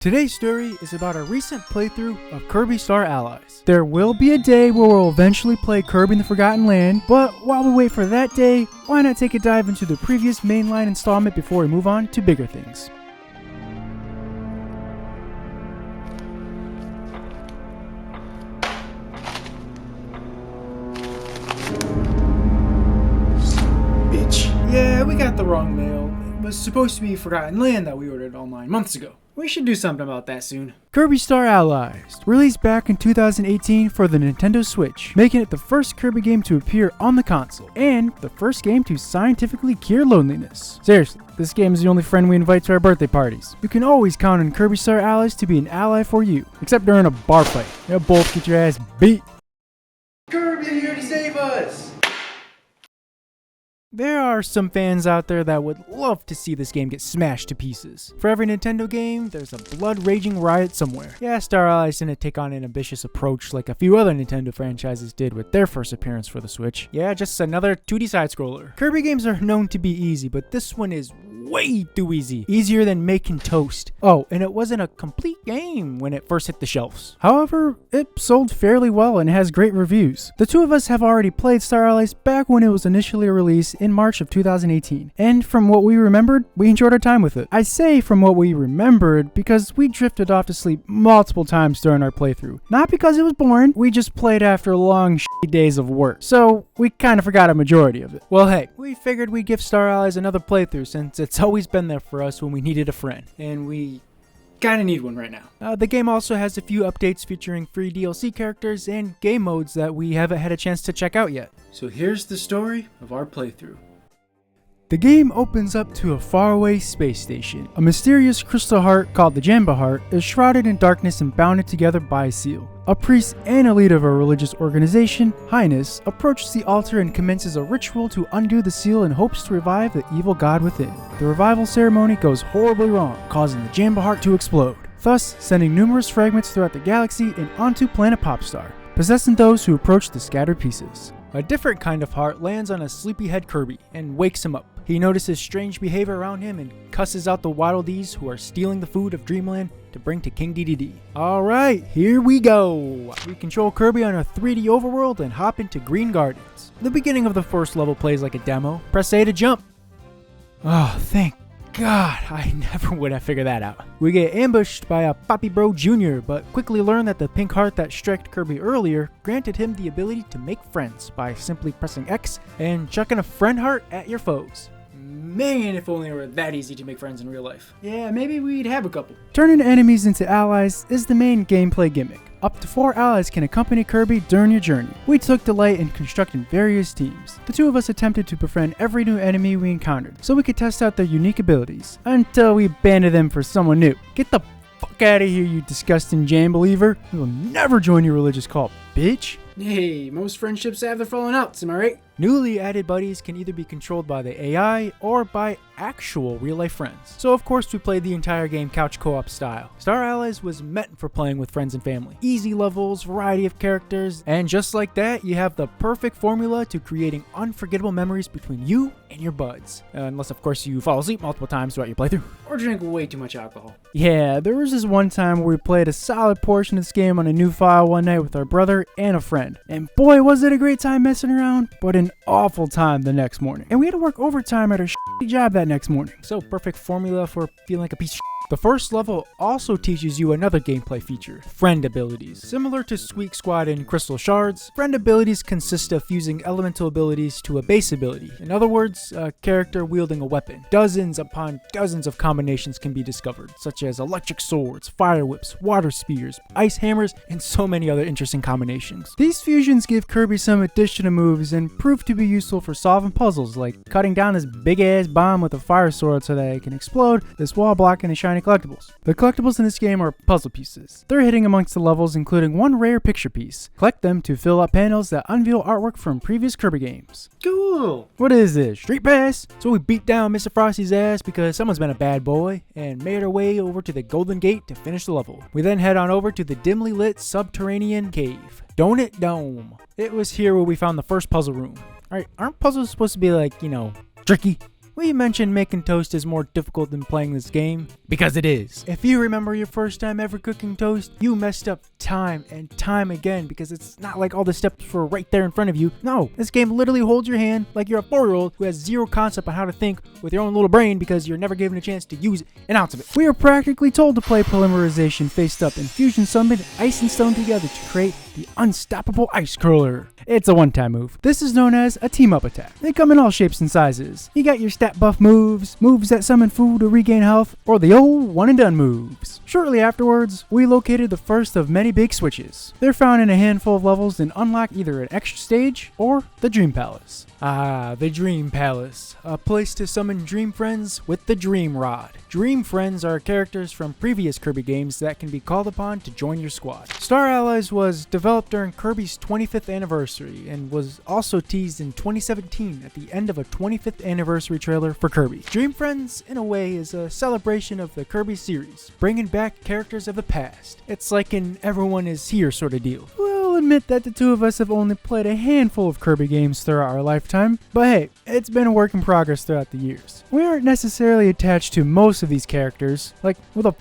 Today's story is about a recent playthrough of Kirby Star Allies. There will be a day where we'll eventually play Kirby in the Forgotten Land, but while we wait for that day, why not take a dive into the previous mainline installment before we move on to bigger things. Bitch. Yeah, we got the wrong mail. It was supposed to be Forgotten Land that we ordered online months ago. We should do something about that soon. Kirby Star Allies, released back in 2018 for the Nintendo Switch, making it the first Kirby game to appear on the console, and the first game to scientifically cure loneliness. Seriously, this game is the only friend we invite to our birthday parties. You can always count on Kirby Star Allies to be an ally for you, except during a bar fight. You'll both get your ass beat. Kirby here to save us! There are some fans out there that would love to see this game get smashed to pieces. For every Nintendo game, there's a blood-raging riot somewhere. Yeah, Star Allies didn't take on an ambitious approach like a few other Nintendo franchises did with their first appearance for the Switch. Yeah, just another 2D side-scroller. Kirby games are known to be easy, but this one is way too easy. Easier than making toast. Oh, and it wasn't a complete game when it first hit the shelves. However, it sold fairly well and has great reviews. The two of us have already played Star Allies back when it was initially released in March of 2018, and from what we remembered, we enjoyed our time with it. I say from what we remembered because we drifted off to sleep multiple times during our playthrough. Not because it was boring, we just played after long shitty days of work, so we kind of forgot a majority of it. Well hey, we figured we'd give Star Allies another playthrough since it's always been there for us when we needed a friend, and we kinda need one right now. The game also has a few updates featuring free DLC characters and game modes that we haven't had a chance to check out yet. So here's the story of our playthrough. The game opens up to a faraway space station. A mysterious crystal heart called the Jamba Heart is shrouded in darkness and bounded together by a seal. A priest and a leader of a religious organization, Highness, approaches the altar and commences a ritual to undo the seal in hopes to revive the evil god within. The revival ceremony goes horribly wrong, causing the Jamba Heart to explode, thus sending numerous fragments throughout the galaxy and onto planet Popstar, possessing those who approach the scattered pieces. A different kind of heart lands on a sleepyhead Kirby and wakes him up. He notices strange behavior around him and cusses out the Waddle Dees who are stealing the food of Dreamland to bring to King Dedede. Alright, here we go! We control Kirby on a 3D overworld and hop into Green Gardens. The beginning of the first level plays like a demo. Press A to jump. Oh, thank God, I never would have figured that out. We get ambushed by a Poppy Bro Jr., but quickly learn that the pink heart that struck Kirby earlier granted him the ability to make friends by simply pressing X and chucking a friend heart at your foes. Man, if only it were that easy to make friends in real life. Yeah, maybe we'd have a couple. Turning enemies into allies is the main gameplay gimmick. Up to 4 allies can accompany Kirby during your journey. We took delight in constructing various teams. The two of us attempted to befriend every new enemy we encountered, so we could test out their unique abilities, until we abandoned them for someone new. Get the fuck out of here, you disgusting jam believer. We will never join your religious cult, bitch. Hey, most friendships have their falling outs, am I right? Newly added buddies can either be controlled by the AI or by actual real-life friends. So of course we played the entire game couch co-op style. Star Allies was meant for playing with friends and family. Easy levels, variety of characters, and just like that, you have the perfect formula to creating unforgettable memories between you and your buds. Unless of course you fall asleep multiple times throughout your playthrough. Or drink way too much alcohol. Yeah, there was this one time where we played a solid portion of this game on a new file one night with our brother and a friend. And boy was it a great time messing around, but an awful time the next morning. And we had to work overtime at our shitty job that next morning. So perfect formula for feeling like a piece of shit. The first level also teaches you another gameplay feature, friend abilities. Similar to Squeak Squad and Crystal Shards, friend abilities consist of fusing elemental abilities to a base ability. In other words, a character wielding a weapon. Dozens upon dozens of combinations can be discovered, such as electric swords, fire whips, water spears, ice hammers, and so many other interesting combinations. These fusions give Kirby some additional moves and prove to be useful for solving puzzles, like cutting down this big ass bomb with a fire sword so that it can explode this wall blocking the shiny collectibles. The collectibles in this game are puzzle pieces. They're hidden amongst the levels, including one rare picture piece. Collect them to fill up panels that unveil artwork from previous Kirby games. Cool! What is this, Street Pass? So we beat down Mr. Frosty's ass because someone's been a bad boy and made our way over to the Golden Gate to finish the level. We then head on over to the dimly lit subterranean cave, Donut Dome. It was here where we found the first puzzle room. Alright, aren't puzzles supposed to be like, tricky? We mentioned making toast is more difficult than playing this game, because it is. If you remember your first time ever cooking toast, you messed up time and time again because it's not like all the steps were right there in front of you. No, this game literally holds your hand like you're a 4-year-old who has zero concept on how to think with your own little brain because you're never given a chance to use an ounce of it. We are practically told to play polymerization faced up and fusion summon ice and stone together to create the unstoppable ice curler. It's a one-time move. This is known as a team-up attack. They come in all shapes and sizes. You got your stat buff moves, moves that summon food or regain health, or the old one-and-done moves. Shortly afterwards, we located the first of many big switches. They're found in a handful of levels and unlock either an extra stage or the Dream Palace. Ah, the Dream Palace, a place to summon dream friends with the Dream Rod. Dream friends are characters from previous Kirby games that can be called upon to join your squad. Star Allies was developed during Kirby's 25th anniversary and was also teased in 2017 at the end of a 25th anniversary trailer for Kirby. Dream Friends, in a way, is a celebration of the Kirby series, bringing back characters of the past. It's like an everyone is here sort of deal. We'll admit that the two of us have only played a handful of Kirby games throughout our lifetime, but hey, it's been a work in progress throughout the years. We aren't necessarily attached to most of these characters, like who the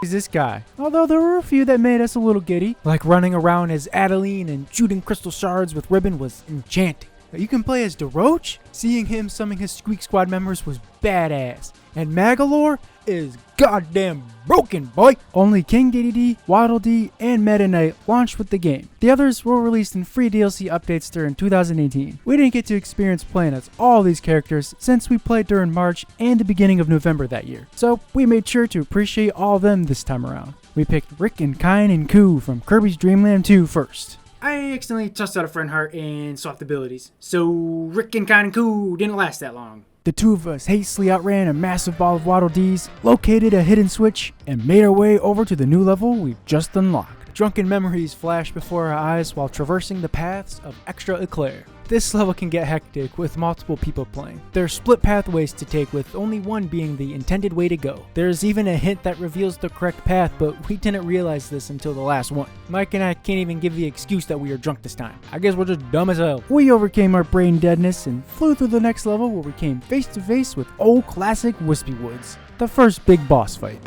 is this guy? Although there were a few that made us a little giddy, like running around as Adeline and shooting crystal shards with ribbon was enchanting. You can play as DeRoach? Seeing him summon his Squeak Squad members was badass. And Magalore is goddamn broken, boy! Only King Dedede, Waddle Dee, and Meta Knight launched with the game. The others were released in free DLC updates during 2018. We didn't get to experience playing as all these characters since we played during March and the beginning of November that year. So we made sure to appreciate all of them this time around. We picked Rick and Kine and Koo from Kirby's Dreamland 2 first. I accidentally tossed out a friend heart and swapped abilities, so Rick and Kine and Koo didn't last that long. The two of us hastily outran a massive ball of Waddle Dees, located a hidden switch, and made our way over to the new level we've just unlocked. Drunken memories flash before our eyes while traversing the paths of Extra Eclair. This level can get hectic with multiple people playing. There are split pathways to take with only one being the intended way to go. There's even a hint that reveals the correct path, but we didn't realize this until the last one. Mike and I can't even give the excuse that we are drunk this time. I guess we're just dumb as hell. We overcame our brain deadness and flew through the next level where we came face to face with old classic Wispy Woods. The first big boss fight.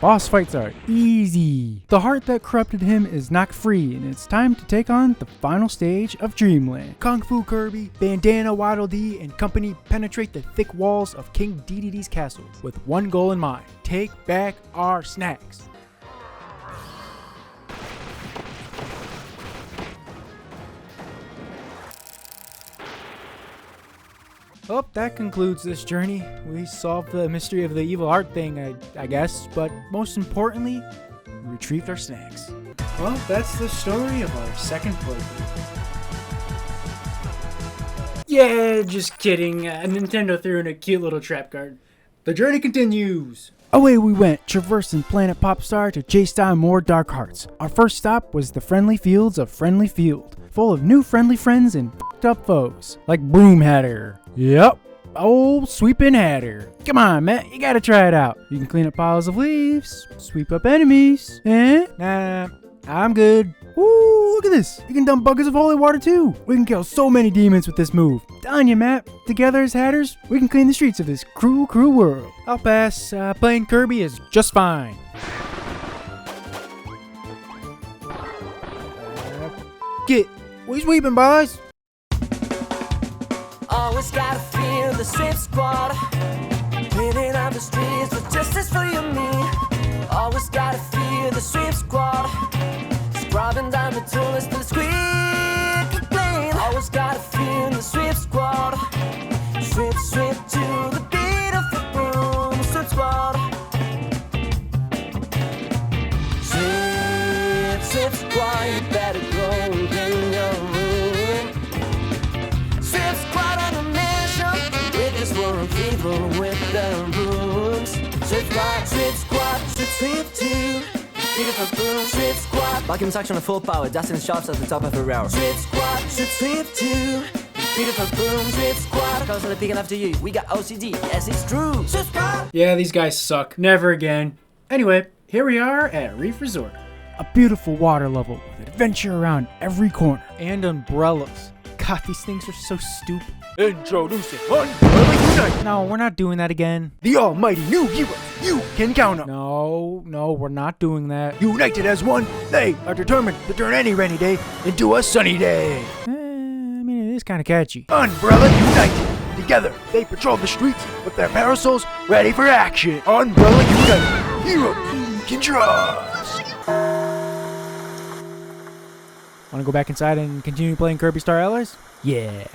Boss fights are easy. The heart that corrupted him is knocked free, and it's time to take on the final stage of Dreamland. Kung Fu Kirby, Bandana Waddle Dee, and company penetrate the thick walls of King Dedede's castle with one goal in mind: take back our snacks. Oh, that concludes this journey. We solved the mystery of the evil art thing, I guess, but most importantly, we retrieved our snacks. Well, that's the story of our second playthrough. Yeah, just kidding. Nintendo threw in a cute little trap card. The journey continues. Away we went, traversing Planet Popstar to chase down more Dark Hearts. Our first stop was the friendly fields of Friendly Field, full of new friendly friends and f***ed up foes, like Broom Hatter. Yep, old Sweepin' Hatter. Come on, Matt, you gotta try it out. You can clean up piles of leaves, sweep up enemies. Nah, I'm good. Ooh, look at this. You can dump buckets of holy water too. We can kill so many demons with this move. Telling you, Matt, together as Hatters, we can clean the streets of this cruel, cruel world. I'll pass. Playing Kirby is just fine. We sweeping, boys. Always gotta feel the sweep squad, cleaning up the streets for justice for you and me. Always gotta feel the sweep squad, scrubbing down the toilets till the squeak clean. Always gotta feel the sweep squad, sweep, sweep to the beat of the broom. Sweep squad, sweep, sweep squad, you better go and clean your room. Sweep squad on a mission, with this war of evil with the brooms. Sweep squad, sweep, sweep to beautiful broom. Sweep squad, vacuum suction on full power, dusting shops at the top of a rail. Sweep squad, sweep to beautiful broom. Sweep squad, constantly picking after you. We got OCD, yes it's true. Sweep squad. Yeah, these guys suck. Never again. Anyway, here we are at Reef Resort. A beautiful water level with adventure around every corner and umbrellas. God, these things are so stupid. Introducing Unbrotherly Unite, No, we're not doing that again. the almighty new hero you can count on. No, we're not doing that. United as one, they are determined to turn any rainy day into a sunny day. I mean, it is kind of catchy. Umbrella United. Together, they patrol the streets with their parasols ready for action. Umbrella United. Heroes you can trust. Want to go back inside and continue playing Kirby Star Allies? Yeah.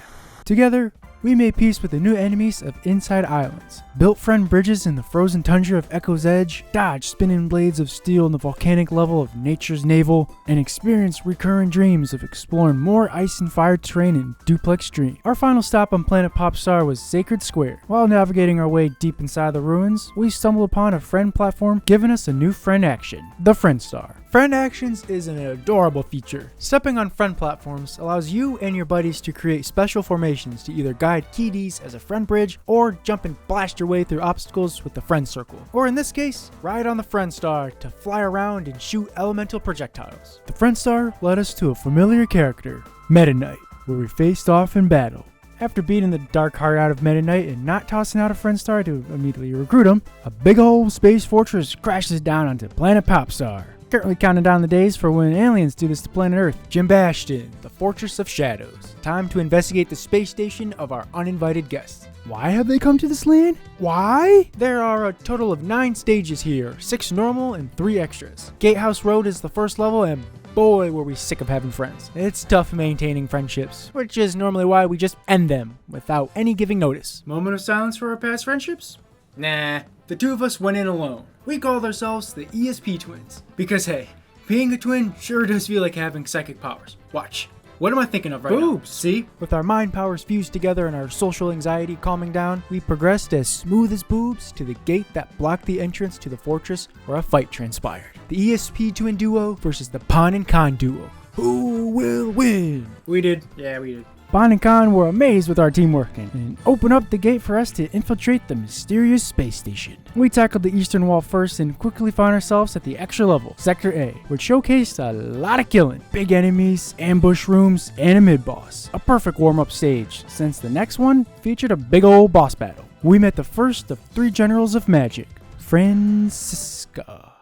Together, we made peace with the new enemies of Inside Islands, built friend bridges in the frozen tundra of Echo's Edge, dodged spinning blades of steel in the volcanic level of Nature's Navel, and experienced recurring dreams of exploring more ice and fire terrain in Duplex Dream. Our final stop on Planet Popstar was Sacred Square. While navigating our way deep inside the ruins, we stumbled upon a friend platform giving us a new friend action, the Friend Star. Friend Actions is an adorable feature. Stepping on friend platforms allows you and your buddies to create special formations to either guide kiddies as a friend bridge or jump and blast your way through obstacles with the friend circle. Or in this case, ride on the Friend Star to fly around and shoot elemental projectiles. The Friend Star led us to a familiar character, Meta Knight, where we faced off in battle. After beating the dark heart out of Meta Knight and not tossing out a Friend Star to immediately recruit him, a big old space fortress crashes down onto Planet Popstar. Currently counting down the days for when aliens do this to planet Earth. Jim Bastion, the Fortress of Shadows. Time to investigate the space station of our uninvited guests. Why have they come to this land? Why? There are a total of 9 stages here, 6 normal and 3 extras. Gatehouse Road is the first level, and boy were we sick of having friends. It's tough maintaining friendships, which is normally why we just end them without any giving notice. Moment of silence for our past friendships? Nah, the two of us went in alone. We called ourselves the ESP twins. Because hey, being a twin sure does feel like having psychic powers. Watch. What am I thinking of right now? See? With our mind powers fused together and our social anxiety calming down, we progressed as smooth as boobs to the gate that blocked the entrance to the fortress where a fight transpired. The ESP twin duo versus the Pon and Con duo. Who will win? We did. Yeah, we did. Bon and Con were amazed with our teamwork and opened up the gate for us to infiltrate the mysterious space station. We tackled the eastern wall first and quickly found ourselves at the extra level, Sector A, which showcased a lot of killing, big enemies, ambush rooms, and a mid-boss. A perfect warm-up stage, since the next one featured a big old boss battle. We met the first of 3 generals of magic, Francisca.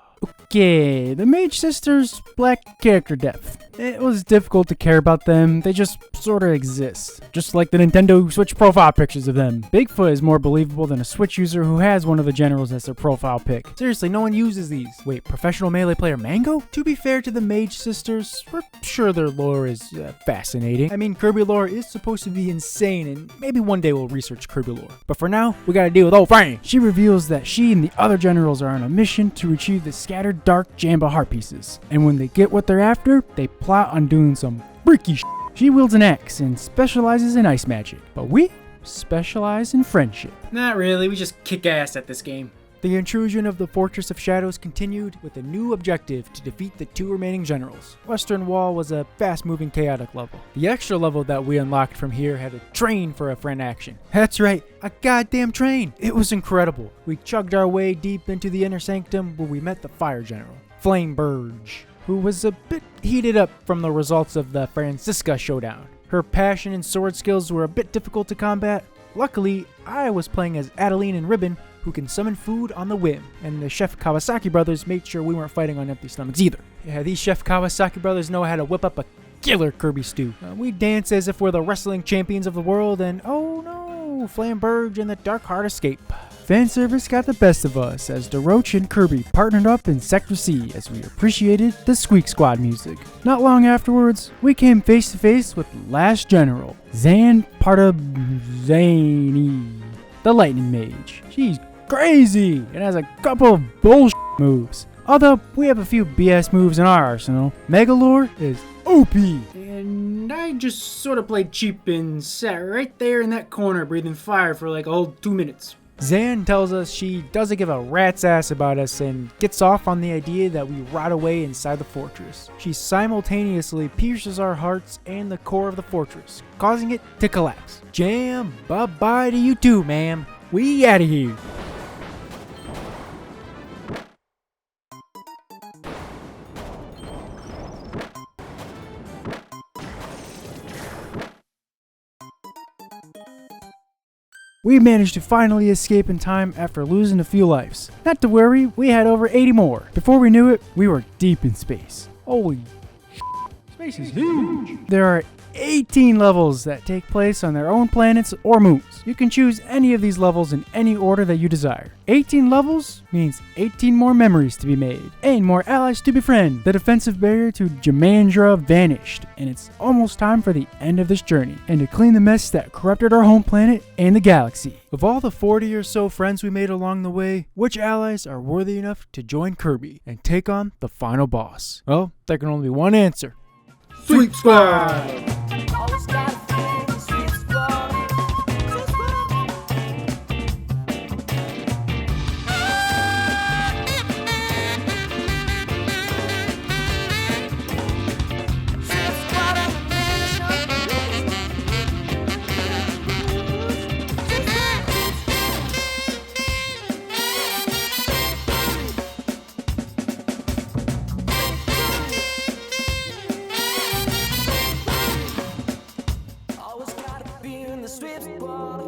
Okay, the Mage Sisters lack character depth. It was difficult to care about them, they just sorta exist. Just like the Nintendo Switch profile pictures of them. Bigfoot is more believable than a Switch user who has one of the generals as their profile pic. Seriously, no one uses these. Wait, professional melee player Mango? To be fair to the Mage Sisters, we're sure their lore is fascinating. I mean, Kirby lore is supposed to be insane, and maybe one day we'll research Kirby lore. But for now, we gotta deal with old Franny. She reveals that she and the other generals are on a mission to retrieve the scattered dark Jamba heart pieces. And when they get what they're after, they plot on doing some freaky shit. She wields an axe and specializes in ice magic, but we specialize in friendship. Not really, we just kick ass at this game. The intrusion of the Fortress of Shadows continued with a new objective to defeat the 2 remaining generals. Western Wall was a fast-moving chaotic level. The extra level that we unlocked from here had a train for a friend action. That's right, a goddamn train! It was incredible. We chugged our way deep into the inner sanctum where we met the fire general, Flame Burge, who was a bit heated up from the results of the Francisca showdown. Her passion and sword skills were a bit difficult to combat. Luckily, I was playing as Adeline and Ribbon, who can summon food on the whim, and the Chef Kawasaki brothers made sure we weren't fighting on empty stomachs either. Yeah, these Chef Kawasaki brothers know how to whip up a killer Kirby stew. We dance as if we're the wrestling champions of the world, and oh no, Flamberge and the Dark Heart escape. Fanservice got the best of us as DeRoach and Kirby partnered up in Sector C as we appreciated the Squeak Squad music. Not long afterwards, we came face to face with Last General, Zan Partabzani, the Lightning Mage. She's crazy and has a couple of bullshit moves. Although we have a few BS moves in our arsenal, Megalore is OP. And I just sort of played cheap and sat right there in that corner breathing fire for like a whole 2 minutes. Zan tells us she doesn't give a rat's ass about us and gets off on the idea that we rot away inside the fortress. She simultaneously pierces our hearts and the core of the fortress, causing it to collapse. Jam, bye-bye to you too, ma'am. We outta here. We managed to finally escape in time after losing a few lives. Not to worry, we had over 80 more. Before we knew it, we were deep in space. Holy space is huge. There are 18 levels that take place on their own planets or moons. You can choose any of these levels in any order that you desire. 18 levels means 18 more memories to be made and more allies to befriend. The defensive barrier to Jamandra vanished, and it's almost time for the end of this journey and to clean the mess that corrupted our home planet and the galaxy. Of all the 40 or so friends we made along the way, which allies are worthy enough to join Kirby and take on the final boss? Well, there can only be one answer. Sweep Squad! Always gotta feel the sweet spot. Sweet spot. Sweet spot on the mission. Sweet spot. Always gotta be in the sweet spot.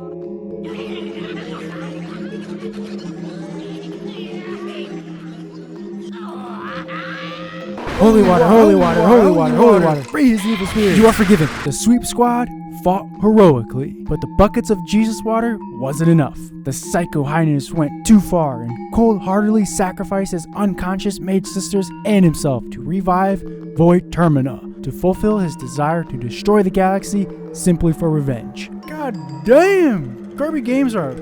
Holy water, holy water, holy water, holy water. Free his evil spirit. You are forgiven. The Sweep Squad fought heroically, but the buckets of Jesus water wasn't enough. The Psycho Highness went too far and cold-heartedly sacrificed his unconscious mage sisters and himself to revive Void Termina, to fulfill his desire to destroy the galaxy simply for revenge. God damn! Kirby games are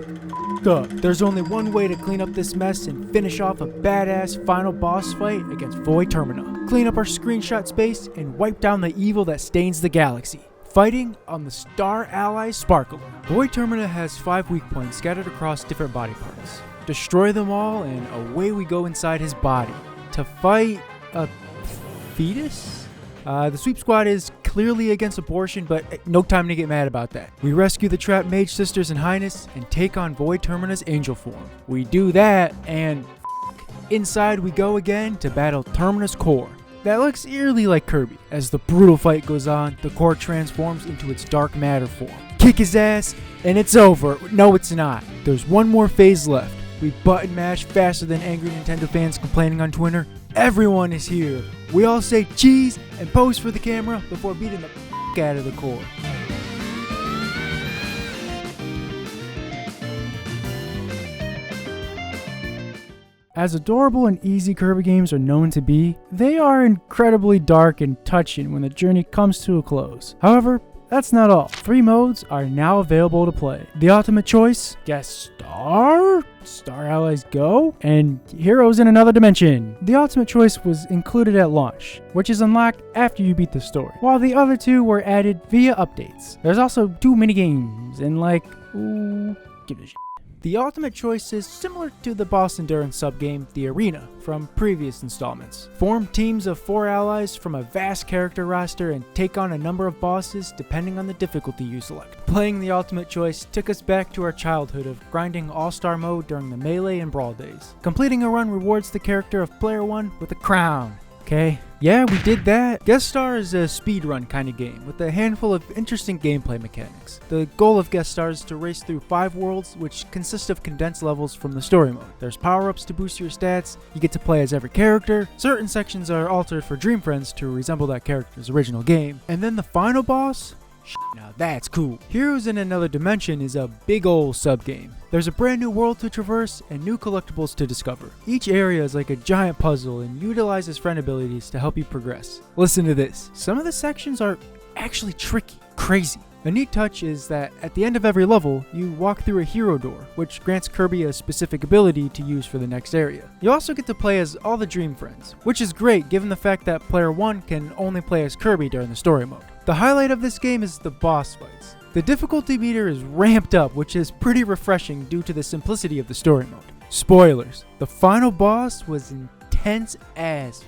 up. There's only one way to clean up this mess and finish off a badass final boss fight against Void Termina. Clean up our screenshot space and wipe down the evil that stains the galaxy. Fighting on the Star Allies Sparkler. Void Termina has 5 weak points scattered across different body parts. Destroy them all and away we go inside his body to fight a fetus? The Sweep Squad is clearly against abortion, but no time to get mad about that. We rescue the trapped Mage Sisters and Highness and take on Void Termina's angel form. We do that, and inside we go again to battle Termina's core. That looks eerily like Kirby. As the brutal fight goes on, the core transforms into its dark matter form. Kick his ass, and it's over. No, it's not. There's one more phase left. We button mash faster than angry Nintendo fans complaining on Twitter. Everyone is here. We all say cheese and pose for the camera before beating the out of the core. As adorable and easy Kirby games are known to be, they are incredibly dark and touching when the journey comes to a close. However, that's not all. 3 modes are now available to play. The Ultimate Choice, Guest Star, Star Allies Go, and Heroes in Another Dimension. The Ultimate Choice was included at launch, which is unlocked after you beat the story, while the other 2 were added via updates. There's also 2 minigames, and give it a shit. The Ultimate Choice is similar to the boss endurance subgame, the Arena, from previous installments. Form teams of 4 allies from a vast character roster and take on a number of bosses depending on the difficulty you select. Playing the Ultimate Choice took us back to our childhood of grinding All-Star mode during the Melee and Brawl days. Completing a run rewards the character of Player 1 with a crown. Okay? Yeah, we did that. Guest Star is a speedrun kind of game with a handful of interesting gameplay mechanics. The goal of Guest Star is to race through 5 worlds, which consist of condensed levels from the story mode. There's power-ups to boost your stats, you get to play as every character, certain sections are altered for Dream Friends to resemble that character's original game, and then the final boss? Now that's cool. Heroes in Another Dimension is a big ol' sub-game. There's a brand new world to traverse and new collectibles to discover. Each area is like a giant puzzle and utilizes friend abilities to help you progress. Listen to this. Some of the sections are actually tricky, crazy. A neat touch is that at the end of every level, you walk through a hero door, which grants Kirby a specific ability to use for the next area. You also get to play as all the Dream Friends, which is great given the fact that Player 1 can only play as Kirby during the story mode. The highlight of this game is the boss fights. The difficulty meter is ramped up, which is pretty refreshing due to the simplicity of the story mode. Spoilers, the final boss was intense as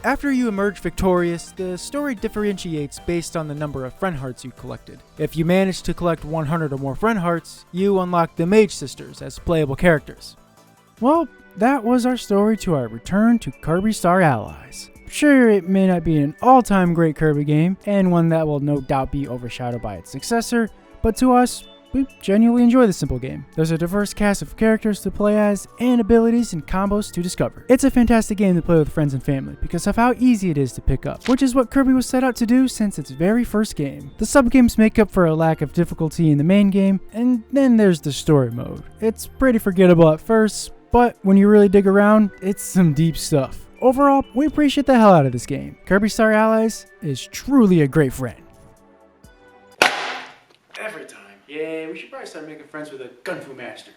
After you emerge victorious, the story differentiates based on the number of friend hearts you collected. If you manage to collect 100 or more friend hearts, you unlock the Mage Sisters as playable characters. Well, that was our story to our return to Kirby Star Allies. Sure, it may not be an all-time great Kirby game, and one that will no doubt be overshadowed by its successor, but to us, we genuinely enjoy this simple game. There's a diverse cast of characters to play as and abilities and combos to discover. It's a fantastic game to play with friends and family because of how easy it is to pick up, which is what Kirby was set out to do since its very first game. The sub-games make up for a lack of difficulty in the main game, and then there's the story mode. It's pretty forgettable at first, but when you really dig around, it's some deep stuff. Overall, we appreciate the hell out of this game. Kirby Star Allies is truly a great friend. Every time. Yeah, we should probably start making friends with a Gun Fu Master.